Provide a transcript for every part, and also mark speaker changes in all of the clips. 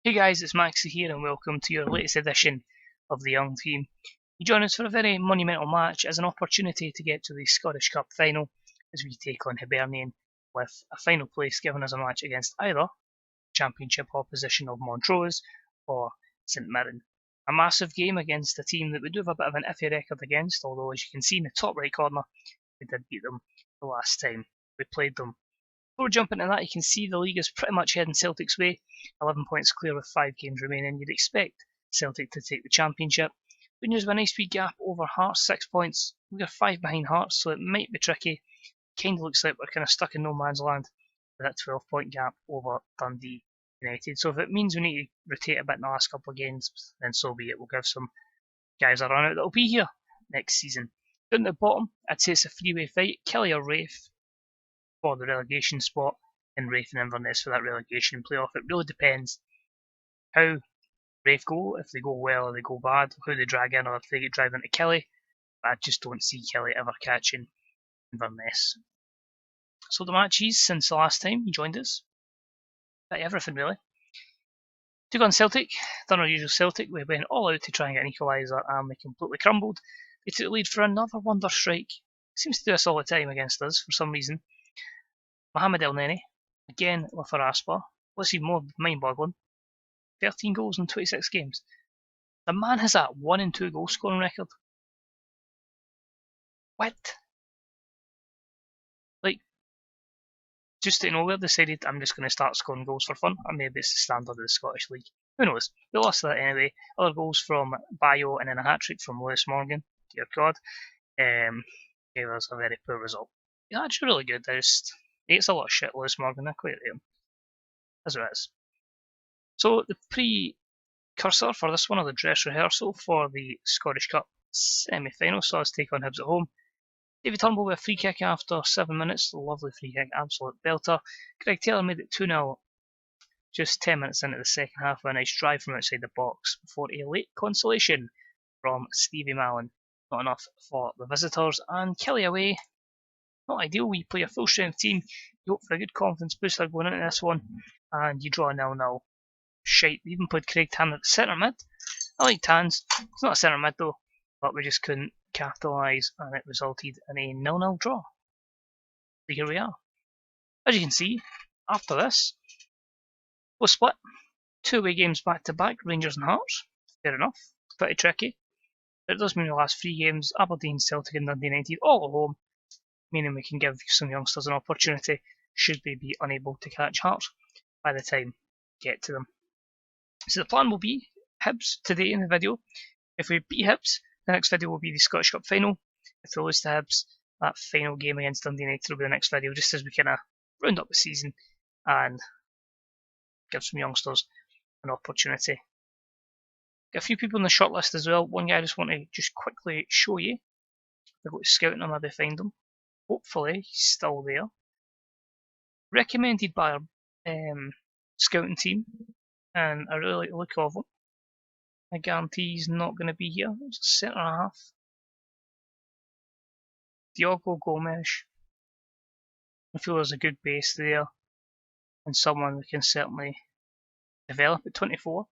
Speaker 1: Hey guys, it's Maxie here and welcome to your latest edition of the Young Team. You join us for a very monumental match as an opportunity to get to the Scottish Cup final as we take on Hibernian, with a final place given us a match against either Championship opposition of Montrose or St Mirren. A massive game against a team that we do have a bit of an iffy record against, although as you can see in the top right corner, we did beat them the last time we played them. Before we jump into that, you can see the league is pretty much heading Celtic's way. 11 points clear with 5 games remaining. You'd expect Celtic to take the championship. Good news with a nice wee gap over Hearts, 6 points. We're 5 behind Hearts, so it might be tricky. Kind of looks like we're kind of stuck in no man's land with that 12-point gap over Dundee United. So if it means we need to rotate a bit in the last couple of games, then so be it. We'll give some guys a run out that'll be here next season. Down at the bottom, I'd say it's a three-way fight. Kelly or Rafe for the relegation spot, and Rafe and Inverness for that relegation playoff. It really depends how Rafe go, if they go well or they go bad, who they drag in or if they get dragged into Kelly. But I just don't see Kelly ever catching Inverness. So the matches since the last time you joined us, everything really. Took on Celtic, done our usual Celtic. We went all out to try and get an equaliser and we completely crumbled. They took the lead for another wonder strike. Seems to do this all the time against us for some reason. Mohamed El Neni, again with a rasper. What's even more mind-boggling, 13 goals in 26 games. The man has a 1 and 2 goal scoring record. What? Like, just out of nowhere decided I'm just going to start scoring goals for fun, or maybe it's the standard of the Scottish League. Who knows? We lost that anyway. Other goals from Bayo and then a hat-trick from Lewis Morgan. Dear God. Gave us a very poor result. He's actually really good. It's a lot of shit, Lewis Morgan. I quite rate him. As it is. So the precursor for this one, or the dress rehearsal for the Scottish Cup semi-final, saw us take on Hibs at home. David Turnbull with a free kick after 7 minutes. Lovely free kick, absolute belter. Greg Taylor made it 2-0 just 10 minutes into the second half with a nice drive from outside the box before a late consolation from Stevie Mallon. Not enough for the visitors, and Kelly away. Not ideal. We play a full strength team. You hope for a good confidence booster going into this one, and you draw a 0-0. Shite. We even played Craig Tan at the centre mid. I like Tans. It's not a centre mid though, but we just couldn't capitalise, and it resulted in a 0-0 draw. So here we are. As you can see, after this, we'll split 2 away games back to back, Rangers and Hearts. Fair enough. Pretty tricky. But it does mean the last 3 games, Aberdeen, Celtic and Dundee United all at home, meaning we can give some youngsters an opportunity should they be unable to catch Hearts by the time we get to them. So the plan will be Hibs today in the video. If we beat Hibs, the next video will be the Scottish Cup final. If we lose to Hibs, that final game against Dundee United will be the next video, just as we kind of round up the season and give some youngsters an opportunity. Got a few people in the shortlist as well. One guy I just want to just quickly show you. I've got to scout him, maybe find him. Hopefully he's still there. Recommended by our scouting team, and I really like the look of him. I guarantee he's not going to be here. It's a centre and a half. Diogo Gomes. I feel there's a good base there, and someone we can certainly develop at 24.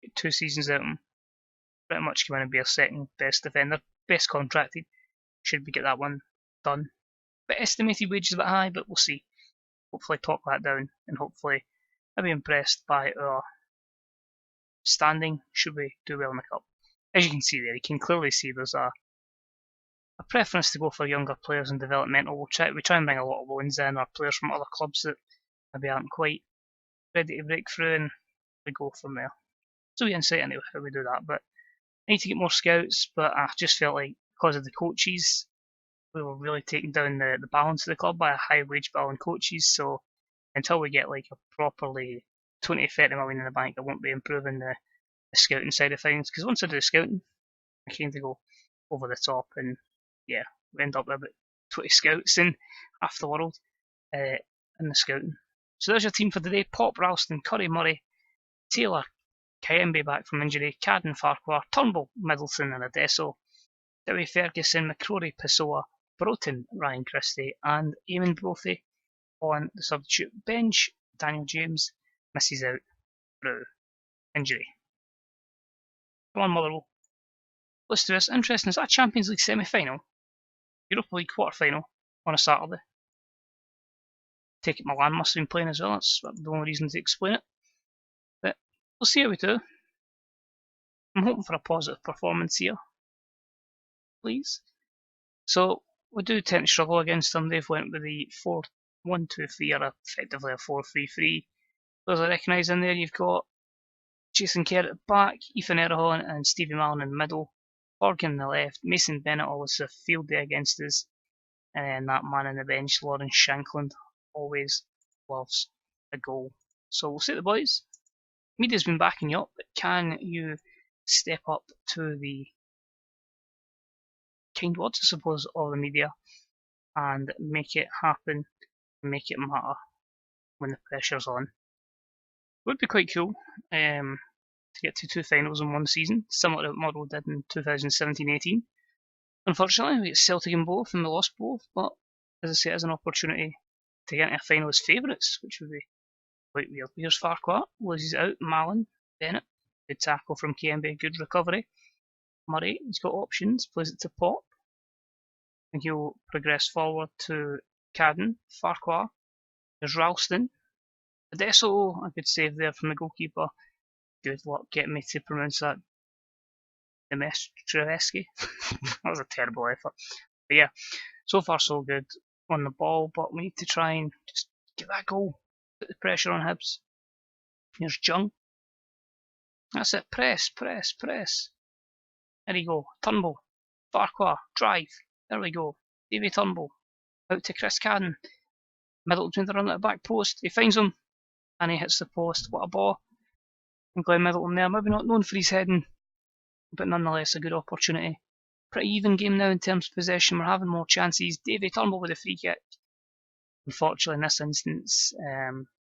Speaker 1: Get 2 seasons out of him. Pretty much come in and be our second best defender. Best contracted. Should we get that one done? But estimated wages a bit high, but we'll see. Hopefully talk that down, and hopefully I'll be impressed by our standing should we do well in the cup. As you can see there, you can clearly see there's a preference to go for younger players and developmental. We try and bring a lot of loans in, or players from other clubs that maybe aren't quite ready to break through, and we go from there. So we insight into how we do that, but I need to get more scouts, but I just felt like because of the coaches, we were really taking down the balance of the club by a high wage bill on coaches, so until we get like a properly 20 to 30 million in the bank, I won't be improving the scouting side of things, because once I do the scouting, I kind of go over the top, and yeah, we end up with about 20 scouts in half the world in the scouting. So there's your team for today. Pop, Ralston, Curry, Murray, Taylor, Kayembe back from injury, Cadden, Farquhar, Turnbull, Middleton and Adesso, Dewey, Ferguson, McCrory, Pessoa, Broughton, Ryan Christie and Eamon Brophy on the substitute bench. Daniel James misses out through injury. Come on, Motherwell. Let's do this. Interesting. Is that a Champions League semi-final? Europa League quarter-final on a Saturday. Take it Milan must have been playing as well. That's the only reason to explain it. But we'll see how we do. I'm hoping for a positive performance here. Please. So we do tend to struggle against them. They've went with the 4-1-2-3 or effectively a 4-3-3. Those I recognise in there. You've got Jason Kerr at the back, Ethan Erhahon and Stevie Mallon in the middle. Horgan on the left, Mason Bennett always a field day against us, and then that man on the bench, Lawrence Shankland, always loves a goal. So we'll see the boys. Media's been backing you up, but can you step up to the kind words, I suppose, of the media and make it happen, make it matter when the pressure's on? It would be quite cool to get to 2 finals in one season, similar to what Motherwell did in 2017-18. Unfortunately, we get Celtic in both and we lost both, but as I say, it is an opportunity to get into a final as favourites, which would be quite weird. Here's Farquhar, loses out, Mallon, Bennett, good tackle from Kiembe, good recovery. Murray, he's got options, plays it to Pop, and he'll progress forward to Cadden, Farquhar. There's Ralston, Adesso, a good save there from the goalkeeper. Good luck getting me to pronounce that. Demestrevsky. That was a terrible effort. But yeah, so far so good on the ball, but we need to try and just get that goal. Put the pressure on Hibs. Here's Jung. That's it. Press, press, press. There you go. Turnbull. Farquhar. Drive. There we go. Davy Turnbull. Out to Chris Cadden. Middleton to run at the back post. He finds him. And he hits the post. What a ball. I'm glad Middleton there. Maybe not known for his heading, but nonetheless a good opportunity. Pretty even game now in terms of possession. We're having more chances. Davy Turnbull with a free kick. Unfortunately, in this instance,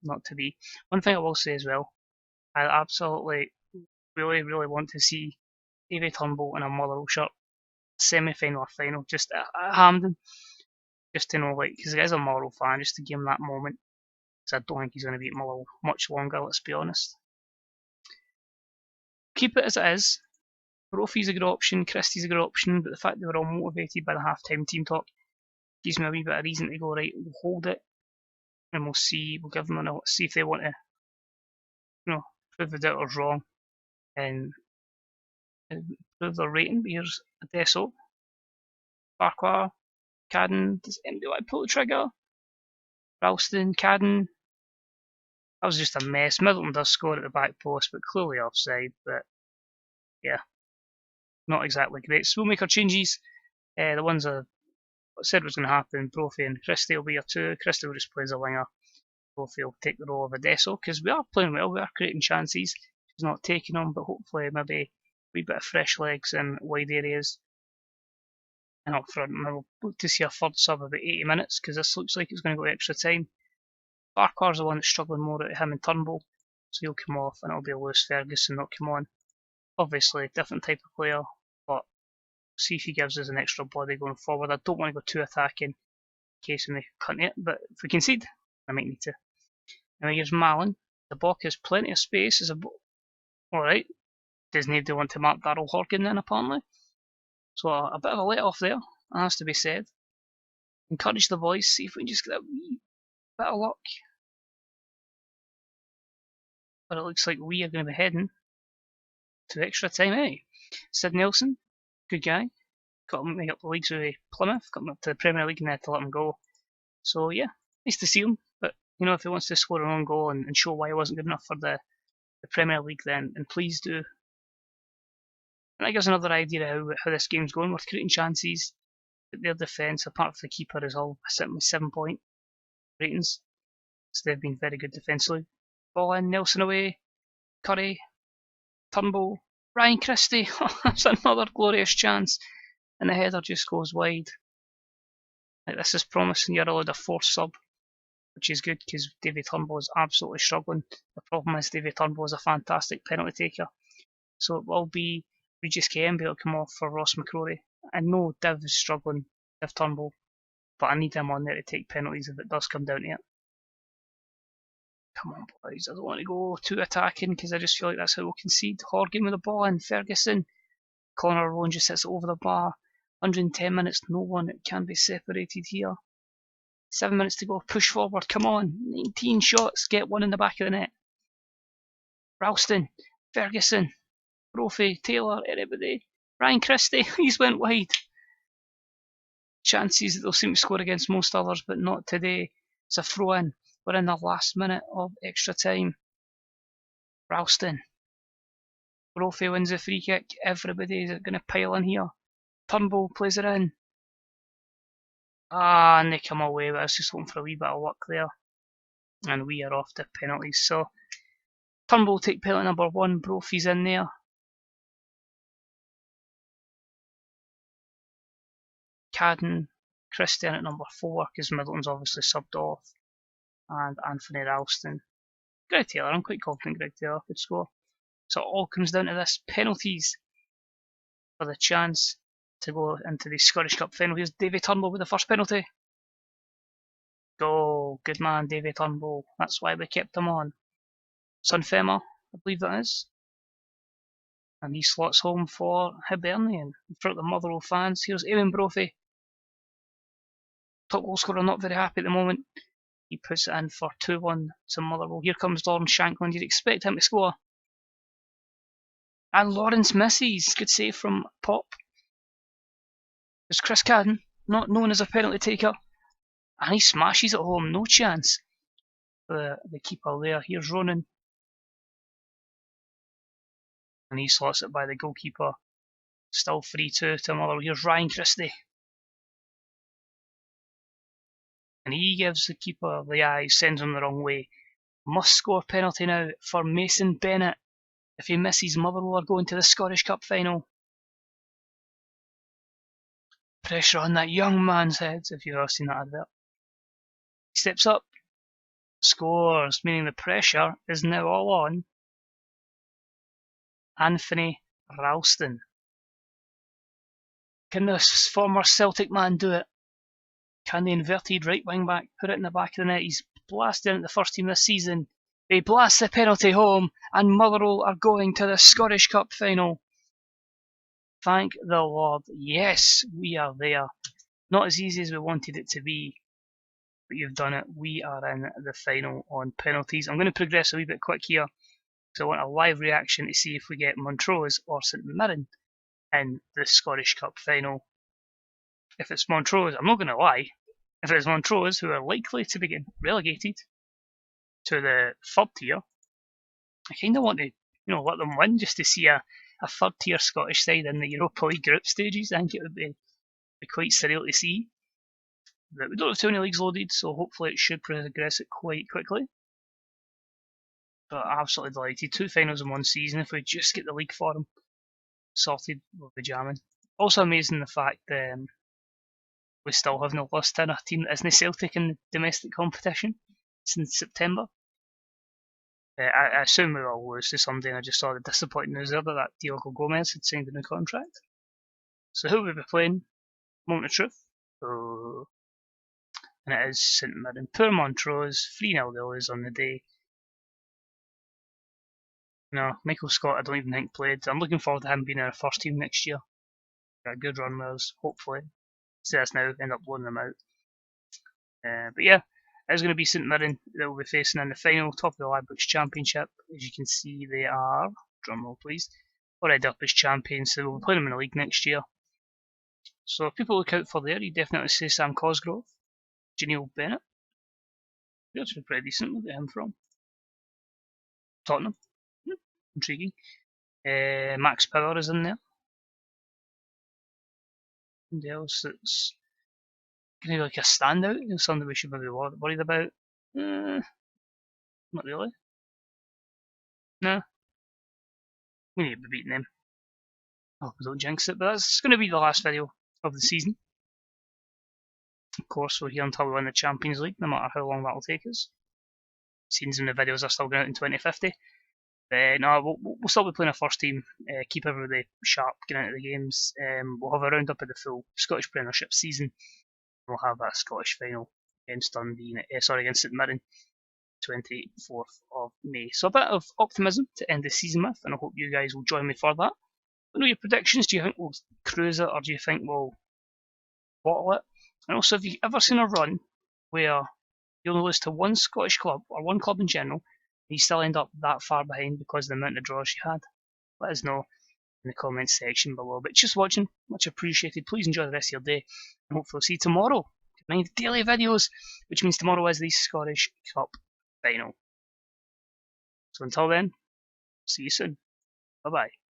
Speaker 1: not to be. One thing I will say as well, I absolutely, really want to see Davy Turnbull in a Motherwell shirt, semi-final or final, just at Hampden, just to know, like, because the guy's a Motherwell fan, just to give him that moment. Because I don't think he's going to be at Motherwell much longer, let's be honest. Keep it as it is. Brophy's a good option, Christie's a good option, but the fact that we're all motivated by the half-time team talk gives me a wee bit of reason to go, right, we'll hold it, and we'll see, we'll give them a see if they want to, prove the doubters wrong, and prove their rating. But here's Adesso, Farquhar, Cadden, does anybody want to pull the trigger? Ralston, Cadden, that was just a mess. Middleton does score at the back post, but clearly offside, but yeah, not exactly great. So we'll make our changes. The ones I said was going to happen, Brophy and Christie will be here too. Christie will just play as a winger. Brophy will take the role of Adesso, because we are playing well, we are creating chances. He's not taking them, but hopefully maybe a wee bit of fresh legs in wide areas. And up front, we'll look to see a third sub about 80 minutes, because this looks like it's going to go extra time. Farquhar's the one that's struggling more out of him and Turnbull, so he'll come off, and it'll be Lewis Ferguson not come on. Obviously, different type of player, but see if he gives us an extra body going forward. I don't want to go too attacking in case we make a cunt it, but if we concede, I might need to. Now here's Mallon. The block has plenty of space. Alright, does nobody want to mark Darryl Horgan then, apparently? So a bit of a let off there, that has to be said. Encourage the boys, see if we can just get a wee bit of luck. But it looks like we are going to be heading to extra time, eh? Sid Nelson, good guy. Got him make up the leagues with Plymouth, got him up to the Premier League and had to let him go. So yeah, nice to see him. But if he wants to score an own goal and show why he wasn't good enough for the Premier League, then please do. And that gives another idea of how this game's going. We're creating chances, but their defence, apart from the keeper, is all sitting with 7-point ratings. So they've been very good defensively. Ball in, Nelson away, Curry, Turnbull, Ryan Christie. That's another glorious chance. And the header just goes wide. This is promising. You're allowed a fourth sub, which is good because Davy Turnbull is absolutely struggling. The problem is Davy Turnbull is a fantastic penalty taker. So it will be Regis Kiembe will come off for Ross McCrory. I know Div is struggling, Div Turnbull, but I need him on there to take penalties if it does come down to it. Come on, boys. I don't want to go too attacking because I just feel like that's how we'll concede. Horgan with the ball in. Ferguson. Connor Rowan just hits it over the bar. 110 minutes, no one can be separated here. 7 minutes to go. Push forward. Come on. 19 shots. Get one in the back of the net. Ralston. Ferguson. Brophy. Taylor. Everybody. Ryan Christie. He's went wide. Chances that they'll seem to score against most others, but not today. It's a throw in. We're in the last minute of extra time. Ralston. Brophy wins the free kick. Everybody's going to pile in here. Turnbull plays it in. And they come away, but I was just hoping for a wee bit of luck there. And we are off to penalties. So Turnbull take penalty number 1. Brophy's in there. Cadden, Christian at number 4 because Middleton's obviously subbed off. And Anthony Ralston. Greg Taylor, I'm quite confident Greg Taylor could score. So it all comes down to this. Penalties for the chance to go into the Scottish Cup final. Here's Davy Turnbull with the first penalty. Go, good man, Davy Turnbull. That's why we kept him on. Sunfema, I believe that is. And he slots home for Hibernian in front of the Motherwell fans. Here's Eamon Brophy. Top goal scorer, not very happy at the moment. He puts it in for 2-1 to Motherwell. Here comes Lauren Shankland. You'd expect him to score. And Lawrence misses. Good save from Pop. There's Chris Cadden, not known as a penalty taker. And he smashes it home. No chance for the keeper there. Here's Ronan. And he slots it by the goalkeeper. Still 3-2 to Motherwell. Here's Ryan Christie. And he gives the keeper the eye, sends him the wrong way. Must score penalty now for Mason Bennett. If he misses, Motherwell are going to the Scottish Cup final. Pressure on that young man's head, if you've ever seen that advert. He steps up, scores, meaning the pressure is now all on Anthony Ralston. Can this former Celtic man do it? Can the inverted right wing back put it in the back of the net? He's blasted into the first team this season. They blast the penalty home, and Motherwell are going to the Scottish Cup final. Thank the Lord. Yes, we are there. Not as easy as we wanted it to be, but you've done it. We are in the final on penalties. I'm going to progress a wee bit quick here, because I want a live reaction to see if we get Montrose or St Mirren in the Scottish Cup final. If it's Montrose, I'm not going to lie, if it's Montrose, who are likely to be relegated to the third tier, I kind of want to, let them win just to see a third tier Scottish side in the Europa League group stages. I think it would be quite surreal to see. But we don't have too many leagues loaded, so hopefully it should progress it quite quickly. But absolutely delighted. 2 finals in 1 season. If we just get the league for them sorted, we'll be jamming. Also amazing the fact we still have not lost in a team that isn't Celtic in the domestic competition since September. I assume we will lose to somebody, and I just saw the disappointing news there that Diogo Gomez had signed a new contract. So who will we be playing? Moment of truth. Oh. And it is St Mirren. Poor Montrose, 3-0 they lose on the day. No, Michael Scott I don't even think played. I'm looking forward to him being in our first team next year. Got a good run with us, hopefully. See us now, end up blowing them out. But yeah, it's going to be St Mirren that we'll be facing in the final, top of the Ladbrokes Championship. As you can see, they are, drumroll please, already up as champions, so we'll be playing them in the league next year. So if people look out for there, you definitely see Sam Cosgrove, Janelle Bennett. He looks pretty decent. Where'll get him from? Tottenham. Intriguing. Max Power is in there. And else that's going to be like a standout, something we should maybe worried about. Not really. No. We need to be beating them. Oh, don't jinx it, but that's going to be the last video of the season. Of course, we're here until we win the Champions League, no matter how long that will take us. Scenes in the videos are still going out in 2050. No, we'll still be playing a first team, keep everybody sharp, get into the games. We'll have a round up of the full Scottish Premiership season. We'll have a Scottish final against against St Mirren 24th of May. So a bit of optimism to end the season with, and I hope you guys will join me for that. What are your predictions? Do you think we'll cruise it, or do you think we'll bottle it? And also, have you ever seen a run where you'll lose to one Scottish club, or one club in general, and you still end up that far behind because of the amount of draws you had? Let us know in the comments section below. But just watching, much appreciated. Please enjoy the rest of your day, and hopefully see you tomorrow. 9 daily videos, which means tomorrow is the Scottish Cup final. So until then, see you soon. Bye bye.